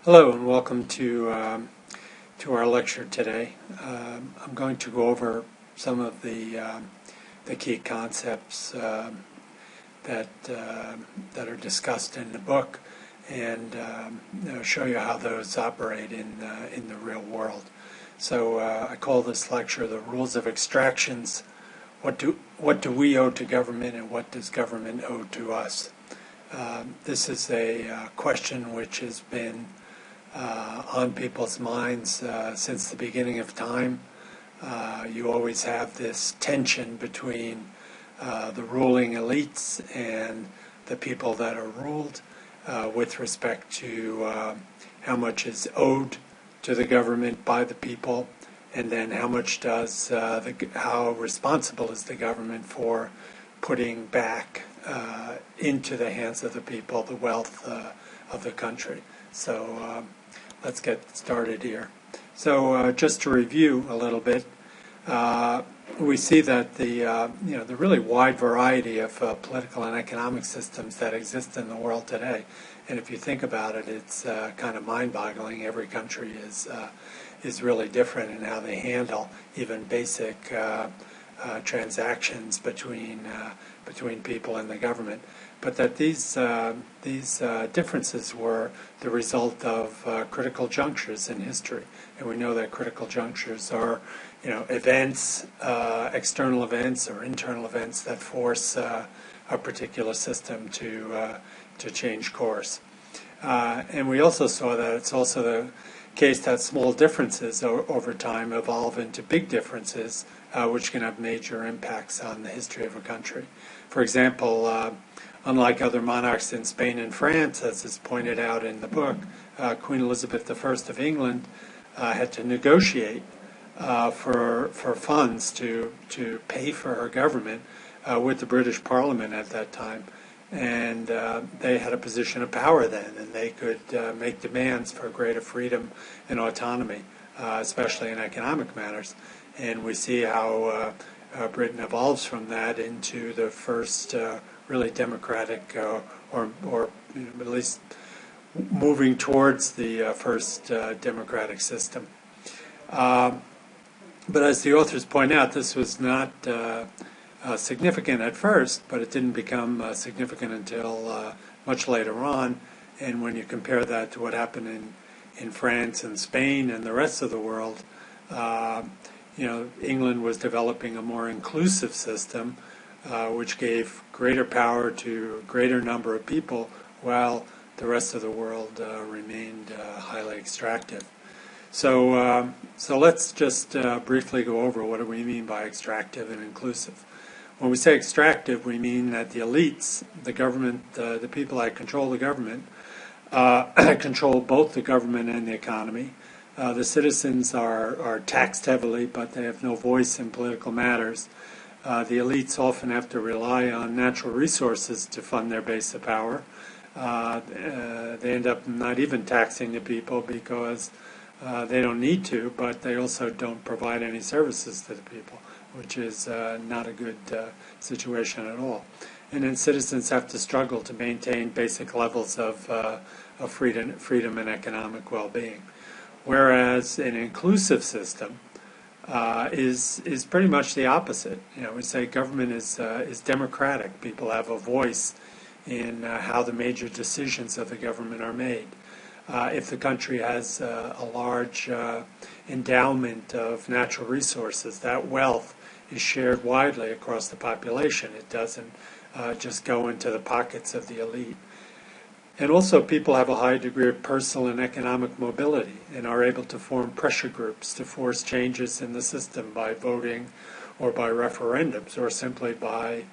Hello and welcome to our lecture today. I'm going to go over some of the key concepts that are discussed in the book and show you how those operate in the real world. So I call this lecture "The Rules of Extractions." What do we owe to government, and what does government owe to us? This is a question which has been on people's minds since the beginning of time. You always have this tension between the ruling elites and the people that are ruled with respect to how much is owed to the government by the people, and then how much does how responsible is the government for putting back into the hands of the people the wealth of the country. So let's get started here. So just to review a little bit, we see that the really wide variety of political and economic systems that exist in the world today, and if you think about it, it's kind of mind-boggling. Every country is really different in how they handle even basic transactions between people and the government, but that these differences were the result of critical junctures in history, and we know that critical junctures are, events, external events or internal events that force a particular system to change course. And we also saw that it's also the case that small differences over time evolve into big differences, which can have major impacts on the history of a country. For example, unlike other monarchs in Spain and France, as is pointed out in the book, Queen Elizabeth I of England had to negotiate for funds to pay for her government with the British Parliament at that time. And they had a position of power then, and they could make demands for greater freedom and autonomy, especially in economic matters. And we see how Britain evolves from that into the first really democratic, or at least moving towards the first democratic system. But as the authors point out, this was not significant at first, but it didn't become significant until much later on. And when you compare that to what happened in France and Spain and the rest of the world, England was developing a more inclusive system, which gave greater power to a greater number of people, while the rest of the world remained highly extractive. So let's just briefly go over what do we mean by extractive and inclusive. When we say extractive, we mean that the elites, the government, the people that control the government, control both the government and the economy. The citizens are taxed heavily, but they have no voice in political matters. The elites often have to rely on natural resources to fund their base of power. They end up not even taxing the people because they don't need to, but they also don't provide any services to the people, which is not a good situation at all. And then citizens have to struggle to maintain basic levels of freedom and economic well-being. Whereas an inclusive system is pretty much the opposite. We say government is democratic. People have a voice in how the major decisions of the government are made. If the country has a large endowment of natural resources, that wealth is shared widely across the population. It doesn't just go into the pockets of the elite. And also people have a high degree of personal and economic mobility and are able to form pressure groups to force changes in the system by voting or by referendums or simply by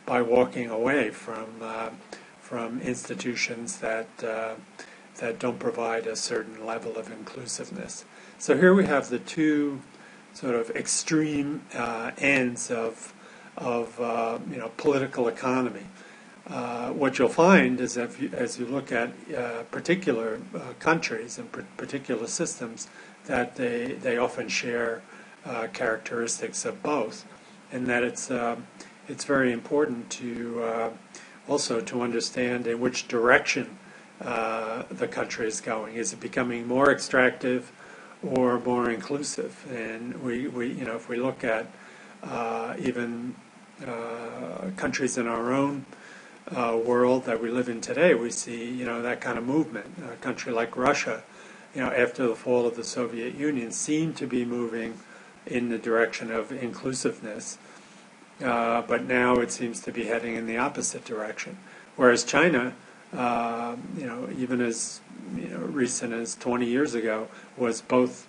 walking away from institutions that don't provide a certain level of inclusiveness. So here we have the two sort of extreme ends of political economy. What you'll find is that as you look at particular countries and particular systems, that they often share characteristics of both, and that it's very important to also to understand in which direction the country is going. Is it becoming more extractive or more inclusive? And if we look at even countries in our own world that we live in today, we see that kind of movement. A country like Russia, after the fall of the Soviet Union, seemed to be moving in the direction of inclusiveness, but now it seems to be heading in the opposite direction. Whereas China, even as recent as 20 years ago, was both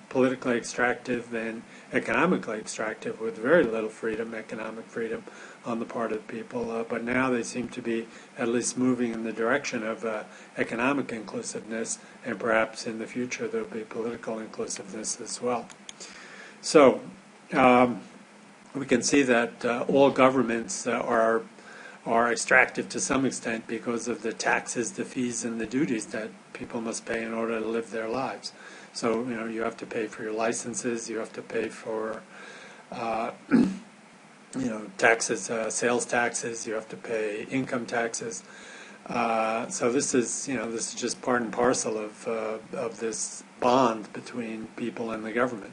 politically extractive and economically extractive, with very little freedom, economic freedom, on the part of people. But now they seem to be at least moving in the direction of economic inclusiveness, and perhaps in the future there'll be political inclusiveness as well. So we can see that all governments are extractive to some extent because of the taxes, the fees, and the duties that people must pay in order to live their lives. So you have to pay for your licenses, you have to pay for taxes, sales taxes, you have to pay income taxes. So this is just part and parcel of this bond between people and the government.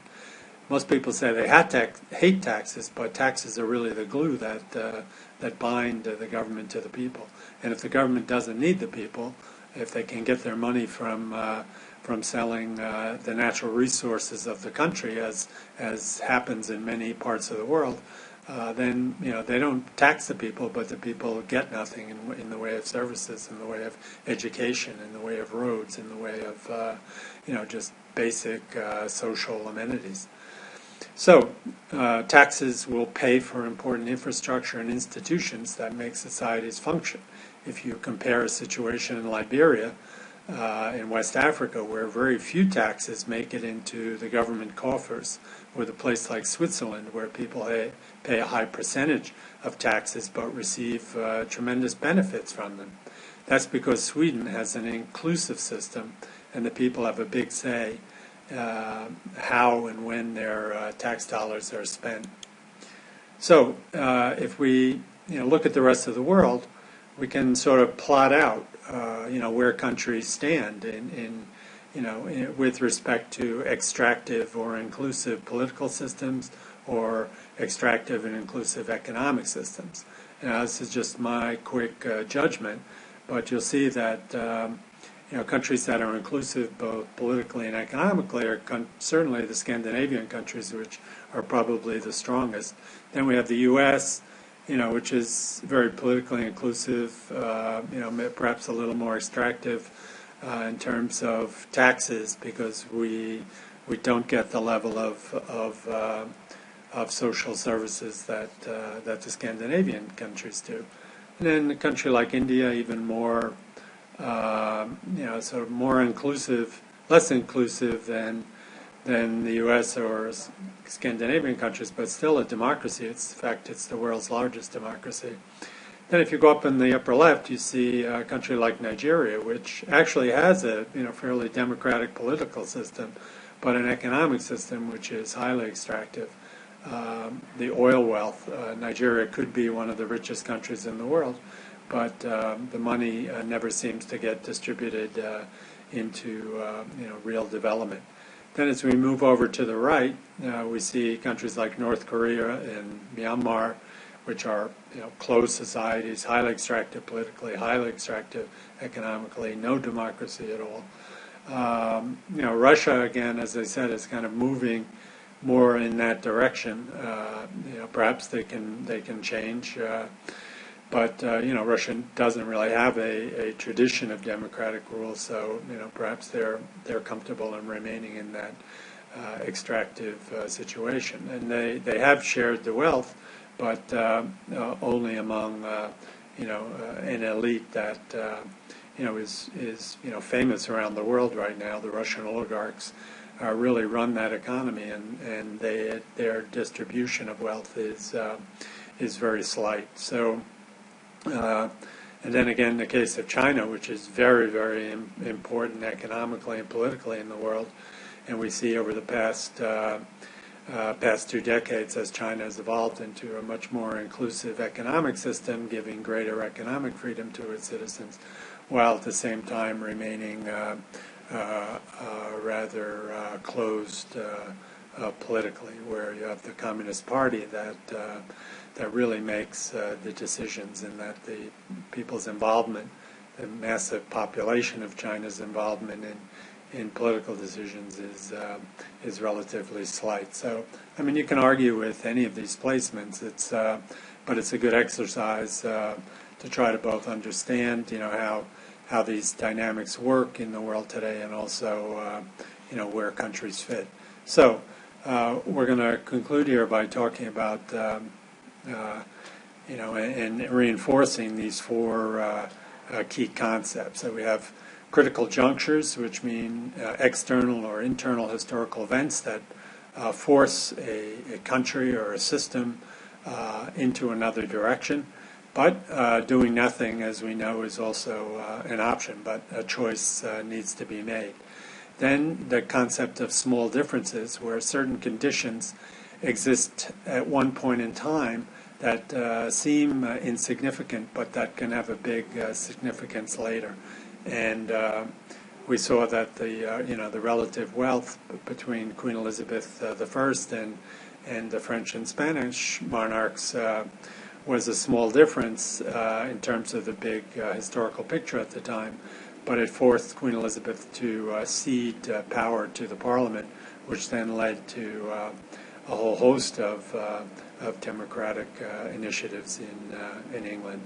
Most people say they hate taxes, but taxes are really the glue that bind the government to the people. And if the government doesn't need the people, if they can get their money from selling the natural resources of the country, as happens in many parts of the world, then they don't tax the people, but the people get nothing in the way of services, in the way of education, in the way of roads, in the way of just basic social amenities. So taxes will pay for important infrastructure and institutions that make societies function. If you compare a situation in Liberia, in West Africa, where very few taxes make it into the government coffers, with a place like Switzerland, where people pay a high percentage of taxes but receive tremendous benefits from them. That's because Sweden has an inclusive system, and the people have a big say how and when their tax dollars are spent. So if we look at the rest of the world, we can sort of plot out where countries stand with respect to extractive or inclusive political systems, or extractive and inclusive economic systems. Now, this is just my quick judgment, but you'll see that countries that are inclusive both politically and economically are certainly the Scandinavian countries, which are probably the strongest. Then we have the U.S., which is very politically inclusive, perhaps a little more extractive in terms of taxes, because we don't get the level of social services that the Scandinavian countries do. And then a country like India, even more, sort of more inclusive, less inclusive than the U.S. or Scandinavian countries, but still a democracy. In fact, it's the world's largest democracy. Then if you go up in the upper left, you see a country like Nigeria, which actually has a fairly democratic political system, but an economic system which is highly extractive. The oil wealth, Nigeria could be one of the richest countries in the world, but the money never seems to get distributed into real development. Then as we move over to the right, we see countries like North Korea and Myanmar, which are closed societies, highly extractive politically, highly extractive economically, no democracy at all. Russia, again, as I said, is kind of moving more in that direction. Perhaps they can change, but Russia doesn't really have a tradition of democratic rule, so perhaps they're comfortable in remaining in that extractive situation. And they have shared the wealth, but only among an elite that is famous around the world right now. The Russian oligarchs really run that economy, and their distribution of wealth is very slight. So, and then again, the case of China, which is very, very important economically and politically in the world, and we see over the past 2 decades as China has evolved into a much more inclusive economic system, giving greater economic freedom to its citizens. while at the same time remaining rather closed politically, where you have the Communist Party that really makes the decisions, and that the people's involvement, the massive population of China's involvement in political decisions is relatively slight. So, I mean, you can argue with any of these placements. But it's a good exercise to try to both understand, how these dynamics work in the world today, and also, where countries fit. So, we're going to conclude here by talking about, and reinforcing these four key concepts. So we have critical junctures, which mean external or internal historical events that force a country or a system into another direction. But doing nothing, as we know, is also an option, but a choice needs to be made. Then the concept of small differences, where certain conditions exist at one point in time that seem insignificant, but that can have a big significance later. And we saw that the relative wealth between Queen Elizabeth I and the French and Spanish monarchs was a small difference in terms of the big historical picture at the time, but it forced Queen Elizabeth to cede power to the Parliament, which then led to a whole host of democratic initiatives in England.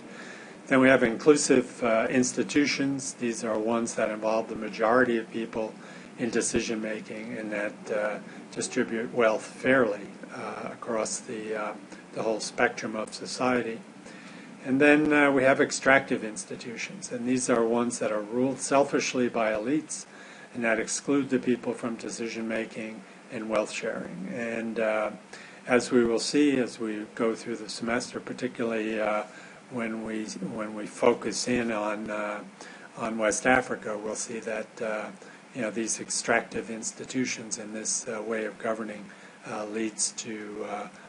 Then we have inclusive institutions. These are ones that involve the majority of people in decision making and that distribute wealth fairly across the whole spectrum of society. And then we have extractive institutions, and these are ones that are ruled selfishly by elites and that exclude the people from decision making and wealth sharing. And as we will see as we go through the semester, particularly when we focus in on West Africa, we'll see that these extractive institutions and this way of governing leads to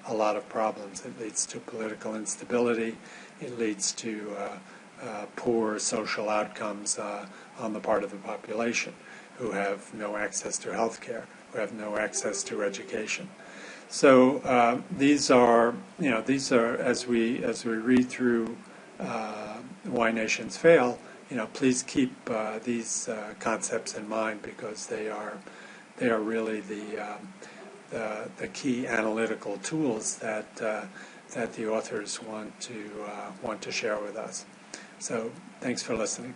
a lot of problems. It leads to political instability. It leads to poor social outcomes on the part of the population who have no access to health care, who have no access to education. So these are as we read through Why Nations Fail, please keep these concepts in mind, because they are really the key analytical tools that the authors want to share with us. So thanks for listening.